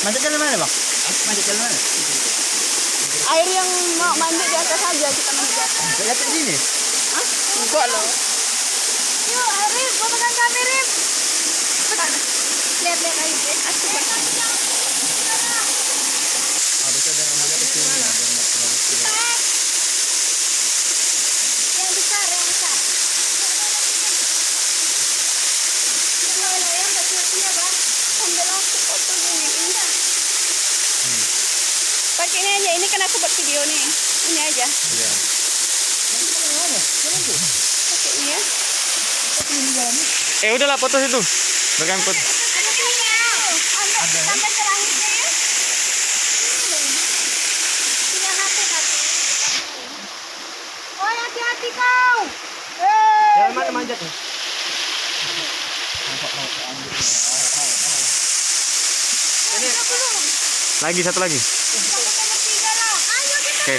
Manjat jalan mana bang? Manjat jalan mana? Air yang mau mandi di atas aja kita mandi di atas. Lihat ke sini. Hah? Enggak loh. Yuk, Arif, gua pegang kamera, Rif. Lihat-lihat air, Rif. Asik banget. Harusnya ada ngambilnya ke sini biar nggak terlalu keluar. Yang besar, yang besar. Yang nggak siap-siap, Bang. Ambil aku foto gini. Pakai ini aja, ini kan aku buat video nih. Ini aja. Iya. Pakai ini ya. Udahlah foto situ. Berikan foto. Sampai terakhirnya ya. Punya HP tapi. Oh, hati-hati kau. Jalan mana manjat nih? Lagi satu lagi. Sampai nomor 3 lah. Ayo kita. Oke.